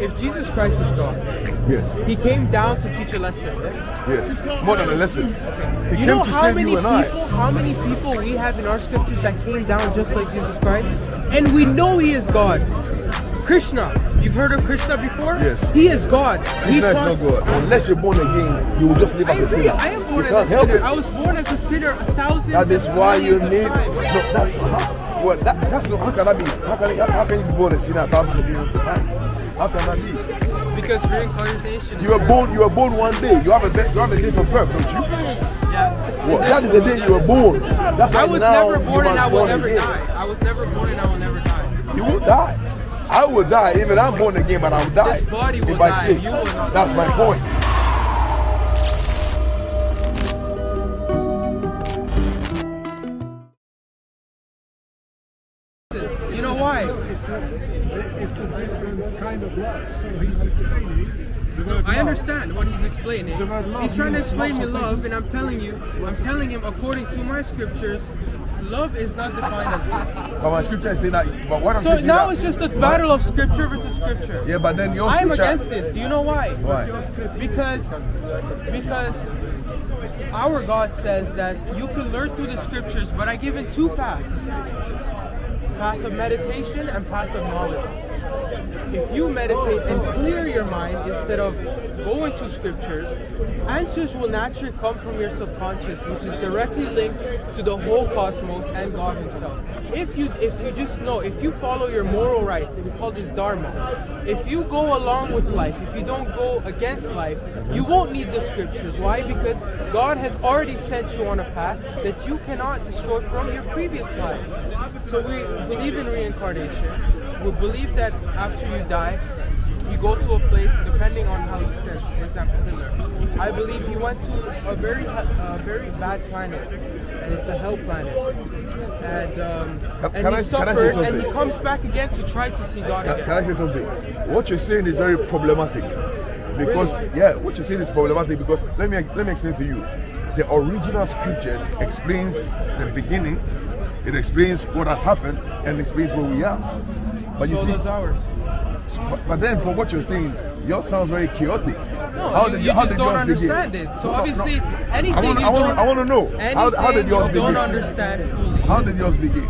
if Jesus Christ is God, Yes. He came down to teach a lesson. Yes. More than a lesson. He You know came to how save many you and I. people? How many people we have in our scriptures that came down just like Jesus Christ, and we know He is God. Krishna, you've heard of Krishna before? Yes. He is God. He Krishna is taught- not God. Unless you're born again, you will just live I as a agree. sinner. I am You born as can't a help sinner. it. I was born as a sinner 1,000. That is why you millions of need. times. No, that's not. How can that be? How can you be born a sinner 1,000 millions of times? How can that be? Because reincarnation. You were born one day. You have a date of birth, don't you? Yeah. Well, that is the day you were born. That's why I was now never you born and must I will born never again. die. I was never born and I will never die. You will die. I will die. Even I'm born again, but I will die. This body will if I die, stay. you will not. That's my point. You know why? It's a different kind of love. So he's explaining the word I love. understand what he's explaining. The word love He's trying to means explain me lots of love, things. and I'm telling him according to my scriptures, love is not defined as love. But my scripture is saying that. But what I'm So saying now that, it's just a battle of scripture versus scripture. Yeah, but then your I am scripture. against this. Do you know why? Why? Because our God says that you can learn through the scriptures, but I given two paths. Path of meditation and path of knowledge. If you meditate and clear your mind instead of going to scriptures, answers will naturally come from your subconscious, which is directly linked to the whole cosmos and God Himself. If you just know, if you follow your moral rights, and we call this dharma, if you go along with life, if you don't go against life, you won't need the scriptures. Why? Because God has already sent you on a path that you cannot destroy from your previous life. So we believe in reincarnation. We believe that after you die, you go to a place depending on how you sin. For example, Hitler. I believe he went to a very bad planet, and it's a hell planet. And Can he I say suffered, and something? he comes back again to try to see God again. Can I say something? What you're saying is very problematic. Because what you're saying is problematic because let me explain to you. The original scriptures explains the beginning, it explains what has happened, and explains where we are. But you So see, does ours. but then from what you're saying, yours sounds very chaotic. No, you just don't yours begin? understand it. So No, obviously, no. anything I want to know. How did yours you begin? don't understand fully. How did yours begin?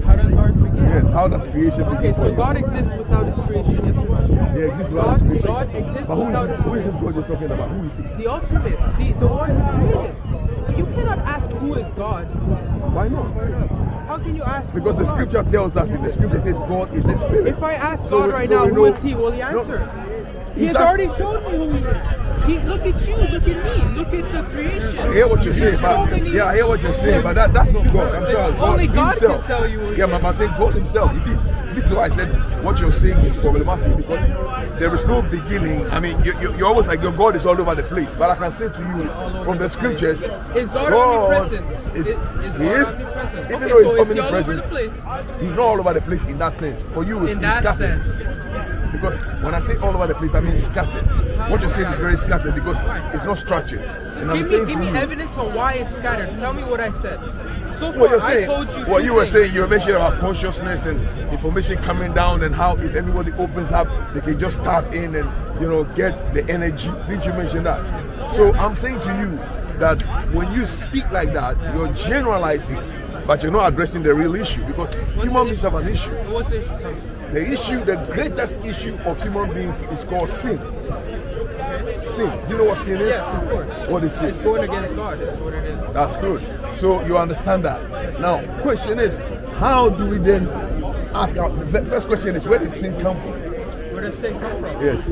How does ours begin? Yes, how does creation begin? Okay, for so you? God exists without His creation. Yes or no? He exists without his creation. God exists But without who is this God you're talking about? Who is he? the ultimate, the one who created. You cannot ask who is God. Why not? How can you ask? who Because is the God? scripture tells us in the scripture says God is a spirit. If I ask So God we- right so now, we who know- is He? Will He answer? He He's has ask- already shown me who He is. Look at you, look at me, look at the creation. I hear what you're saying, So but many- I hear what you're saying, but that's not God. I'm sure Only God himself. can tell you who he Yeah, but I'm saying God Himself. You see, this is why I said what you're saying is problematic because there is no beginning. I mean, you're almost like your God is all over the place. But I can say to you from the scriptures, Is God omnipresent? Is, Is he God is, omnipresent? even Okay, though He's so is he all over omnipresent, the place? He's not all over the place in that sense. For you, it's In that scattered. sense. Because when I say all over the place, I mean scattered. What you're saying is very scattered because it's not structured. And I'm saying Give to me you, evidence on why it's scattered. Tell me what I said. So what you're far, saying, I told you what two you were things. saying, you were mentioning about consciousness and information coming down and how if everybody opens up, they can just tap in and get the energy. Didn't you mention that? So I'm saying to you that when you speak like that, you're generalizing, but you're not addressing the real issue because human beings have an issue. What's the issue? Tell me. The greatest issue of human beings is called sin. Sin. Do you know what sin is? Yes, of course. What is sin? It's going against God. That's what it is. That's good. So you understand that. Now, question is, how do we then ask out? The first question is, where did sin come from? Where does sin come from? Yes.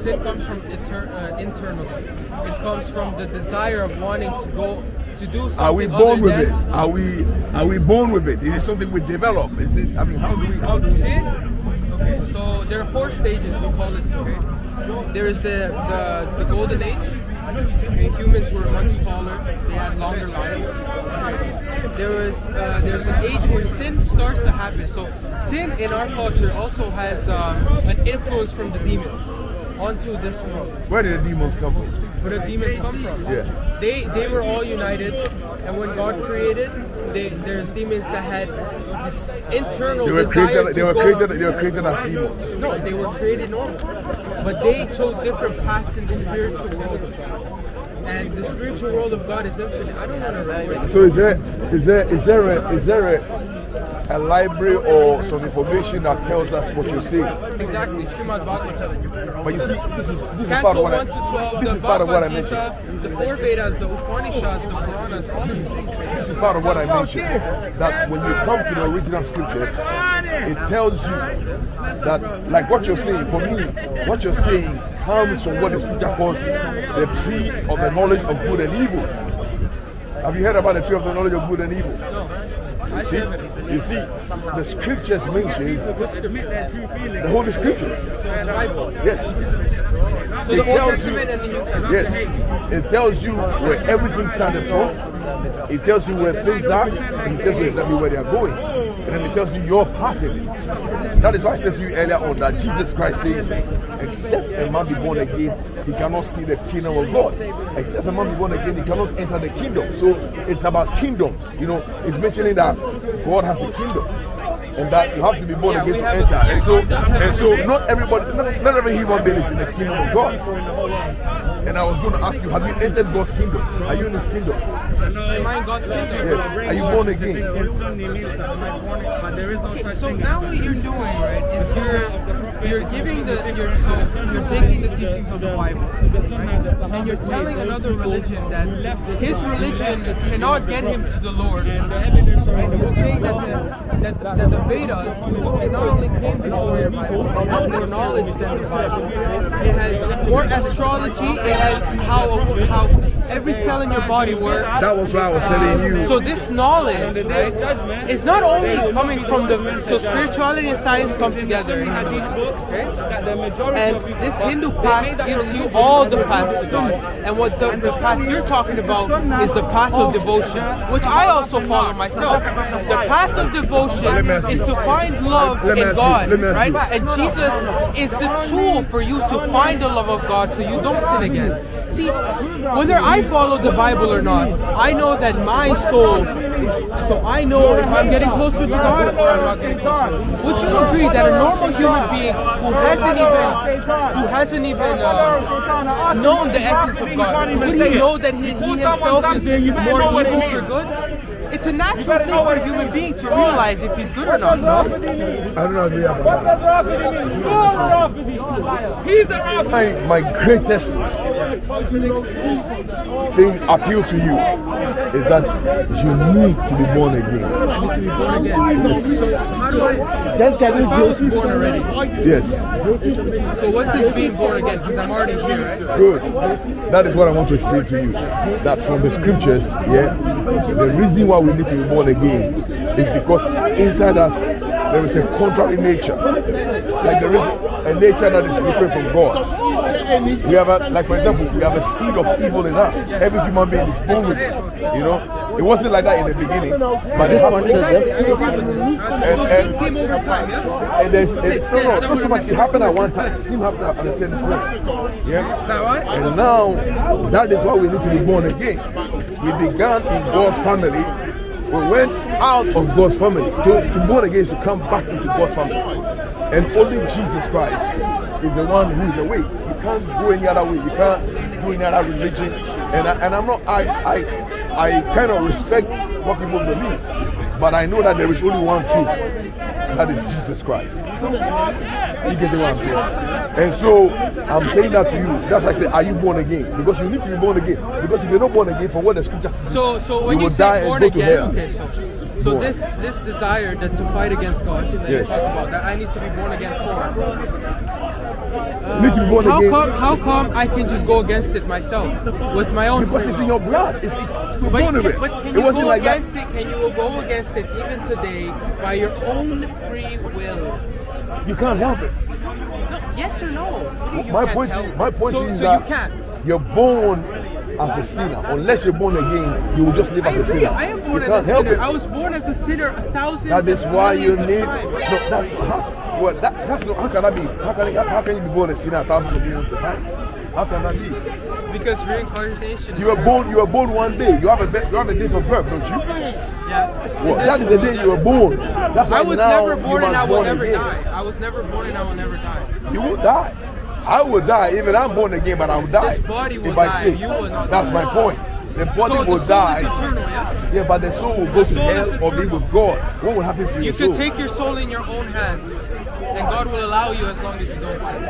Sin comes from internally. It comes from the desire of wanting to go to do something. Are we born other with than it? Are we born with it? Is it something we develop? Is it? I mean, how do we? sin? Okay, so there are 4 stages. We call this. Okay, there is the golden age. Okay, humans were much taller. They had longer lives. There's an age where sin starts to happen. So sin in our culture also has an influence from the demons onto this world. Where did the demons come from? where the demons come from. Yeah. They were all united, and when God created, there's demons that had this internal They were desire created. to go. They were created as demons. No, they were created normal, but they chose different paths in the spiritual world of God. And the spiritual world of God is infinite. I don't know. So is there a library or some information that tells us what you're saying? Exactly, Srimad Bhagavatam. But you see, this is part Canto of what 1 to 12, this the is part of what I Bhagavad mentioned. Gita, the four Vedas, the Upanishads, the Puranas, all these things. This is part of what I mentioned. That when you come to the original scriptures, it tells you that, like what you're saying, for me, what you're saying comes from what the scripture calls the tree of the knowledge of good and evil. Have you heard about the tree of the knowledge of good and evil? You see, the scriptures mentions the Holy Scriptures. The Bible. Yes. So the Old Testament and the New Testament. Yes. It tells you where everything started from. It tells you where things are, and it tells you exactly where they are going. And then it tells you your part in it. That is why I said to you earlier on that Jesus Christ says, except a man be born again, he cannot see the kingdom of God. Except a man be born again, he cannot enter the kingdom. So it's about kingdoms. You know, it's mentioning that God has a kingdom. And that you have to be born again to enter. And so not every human being is in the kingdom of God. And I was going to ask you, have you entered God's kingdom? Are you in his kingdom? Am I in God's kingdom? Yes. Are you born again? Okay, so now what you're doing, right, is you're giving you're taking the teachings of the Bible, right? And you're telling another religion that his religion cannot get him to the Lord. Right? You're saying that the Vedas, which not only came before the Bible, it has more knowledge than the Bible. It has more astrology. It has how every cell in your body works. That was what I was telling you. So this knowledge, right, is not only coming from so spirituality and science come together in Hinduism, okay? And this Hindu path gives you all the paths to God. And what the path you're talking about is the path of devotion, which I also follow myself. The path of devotion is to find love in God, right? And Jesus is the tool for you to find the love of God so you don't sin again. See, whether I follow the Bible or not, I know that my soul, so I know if I'm getting closer to God or I'm not getting closer. Would you agree that a normal human being who hasn't even known the essence of God, would he know that he himself is more evil or good? It's a natural thing for a human being to realize if he's good or not, no? I don't agree about that. My greatest thing appeal to you is that you need to be born again. If I was born already. Yes. So what's this being born again? Because I'm already here, right? Good. That is what I want to explain to you. That from the scriptures, the reason why we need to be born again is because inside us there is a contrary nature. Like there is a nature that is different from God. We have like for example, we have a seed of evil in us. Every human being is born with it. You know, it wasn't like that in the beginning, but it happened. And came over time, yes? And no, not so much. It happened at one time. It seemed to happen at the same place. Yeah. And now that is why we need to be born again. We began in God's family. We went out of God's family. To born again is to come back into God's family. And only Jesus Christ is the one who is the way. You can't go any other way. You can't do any other religion. And I'm not. I kind of respect what people believe, but I know that there is only one truth. That is Jesus Christ. You get what I'm saying? And so I'm saying that to you. That's why I say, are you born again? Because you need to be born again. Because if you're not born again, from what the scripture teaches, so when you say born again, okay, so this desire that to fight against God that you talk about, that I need to be born again for. Need to be born again. How come I can just go against it myself with my own? Because it's in your blood. You're born with it. But can it wasn't go like against that. It? Can you go against it even today by your own free will? You can't help it. No, yes or no? My point is that you can't. You're born as a sinner. Unless you're born again, you will just live as a sinner. I am born you as can't a help sinner. it. I was born as a sinner 1,000. That is why you need. Times. That's not. How can that be? How can you be born a sinner 1,000 of years of time? How can that be? Because reincarnation. You were born one day. You have a date of birth, don't you? Yeah. Well, that is the day you were born. That's why I was now never born you and must I will born never again. die. I was never born and I will never die. You will die. I will die. Even I'm born again, but I will die. This body will if I die, stay. you will not That's die. my point. The body So will the soul die. is eternal, yeah? Yeah, but the soul will go to soul is hell or be eternal. with God. What will happen to You your can soul? take your soul in your own hands, and God will allow you as long as you don't sin.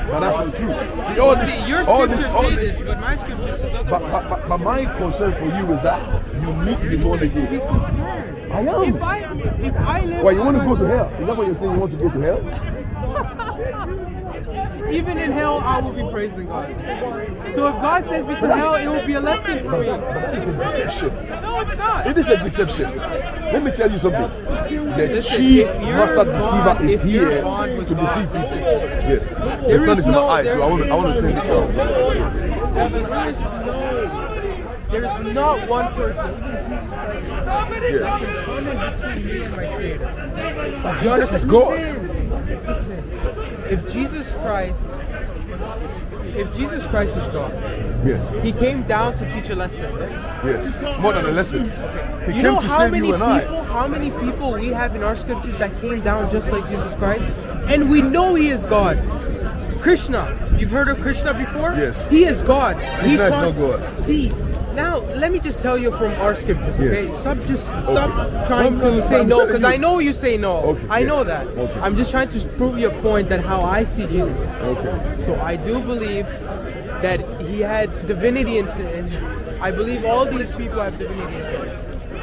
But that's not true. See, all this, See, your all scriptures this, all say this. this, but my scripture says But, otherwise. but my concern for you is that you need to be born again. I am. If I live, Why, you want to go to hell? Is that what you're saying? You want to go to hell? even in hell, I will be praising God. So if God sends me to hell, it will be a lesson for me. But it's a deception. No, it's not. It is a deception. Let me tell you something. The Listen, chief if you're master born- deceiver is if you're here born with to God, deceive people. Yes. The There sun is is in my no- eyes, so I want to take this one. There's not one person Yes. that can come in between me and my Creator. But Jesus is God. Listen, if Jesus Christ is God, Yes. He came down to teach a lesson. Yes. More than a lesson. He You came know to how save many you and I. people, how many people we have in our scriptures that came down just like Jesus Christ, and we know He is God. Krishna, you've heard of Krishna before? Yes. He is God. He Krishna is taught- not God. See, now let me just tell you from our scriptures, okay? Yes. Stop Okay. trying to say I'm no, telling because you. I know you say no. Okay, I yeah. know that. Okay. I'm just trying to prove your point that how I see Jesus. Okay. So I do believe that He had divinity in him. I believe all these people have divinity in him.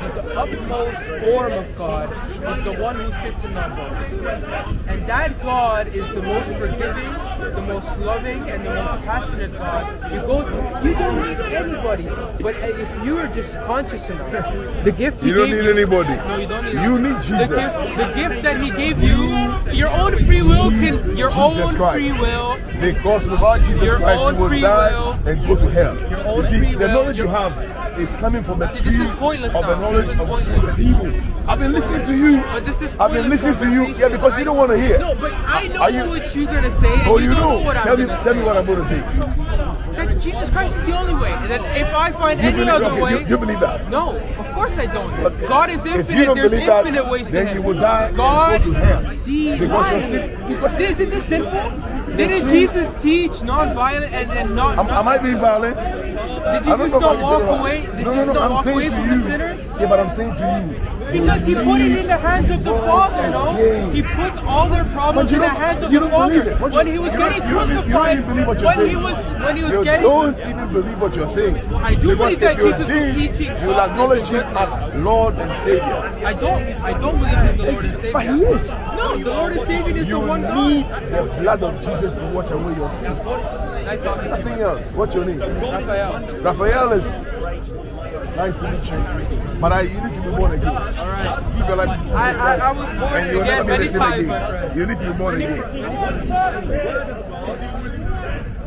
But the utmost form of God is the one who sits in our hearts. And that God is the most forgiving, the most loving, and the most passionate God. You don't need anybody. But if you are just conscious enough, the gift He You don't gave need you, anybody. No, you don't need. You need Jesus. The gift that He gave you, your own free will can, your Jesus own Christ. free will. Because without Jesus Your Christ, own you will free die will. and go to hell. Your You own see, free the will, knowledge you your- have is coming from the See, tree this is pointless of the now. knowledge This is of pointless. good and evil. I've been listening to you. But this is I've been pointless listening to you. conversation. Yeah, because you don't want to hear. No, but I know Are you- what you're gonna say, and Oh, you don't know what tell I'm me, gonna tell say. me what I'm going to say. That Jesus Christ is the only way, and that if I find any believe- other okay, way, you believe that? No, of course I don't. But God is if you infinite. don't There's believe that, infinite ways to then heaven. you will die and God, go to hell. see, Because why? you're sin- because- Isn't this sinful? Didn't Jesus teach non-violent and not? Am I being violent? Did I don't Jesus know not what you're walk talking away? about. Did No, Jesus not I'm walk saying away to from you. the sinners? Yeah, but I'm saying to you. Because He put it in the hands of the Father, no? again. He put all their problems But in you the don't- hands of you the don't believe Father. it. What When you- He was you getting don't- you don't even crucified, believe what you're when saying. He was You getting. don't even believe what you're saying. I do Because believe that if you Jesus was did, teaching you will softness acknowledge and Him as Lord and Savior. I don't believe He's the Lord and Savior. But He is. No, the Lord and Savior is You the one need God. the blood of Jesus to wash away your sins. Nice talking to you. Nothing else. What's your name? Raphael. Raphael is nice to meet you. But you need to be born again. All right. Keep your life. I was born And you'll never again be the many same times, my again. friend. You need to be born again.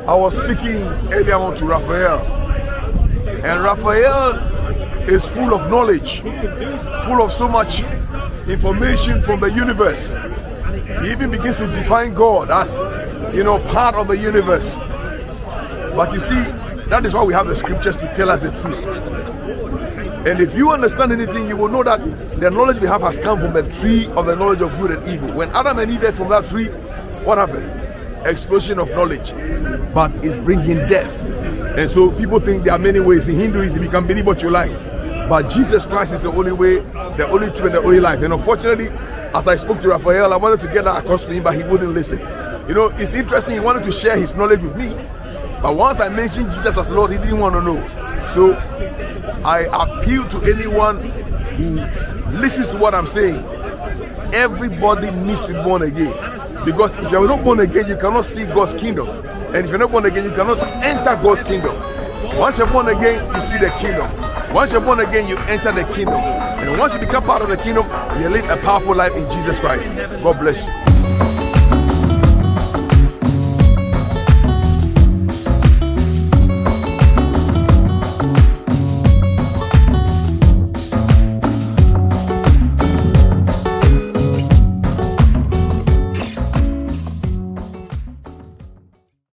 I was speaking earlier on to Raphael. And Raphael is full of knowledge, full of so much information from the universe. He even begins to define God as, part of the universe. But you see, that is why we have the scriptures to tell us the truth. And if you understand anything, you will know that the knowledge we have has come from the tree of the knowledge of good and evil. When Adam and Eve ate from that tree, what happened? Explosion of knowledge. But it's bringing death. And so people think there are many ways. In Hinduism, you can believe what you like. But Jesus Christ is the only way, the only truth, and the only life. And unfortunately, as I spoke to Raphael, I wanted to get that across to him, but he wouldn't listen. It's interesting. He wanted to share his knowledge with me. But once I mentioned Jesus as Lord, he didn't want to know. So I appeal to anyone who listens to what I'm saying. Everybody needs to be born again. Because if you're not born again, you cannot see God's kingdom. And if you're not born again, you cannot enter God's kingdom. Once you're born again, you see the kingdom. Once you're born again, you enter the kingdom. And once you become part of the kingdom, you live a powerful life in Jesus Christ. God bless you.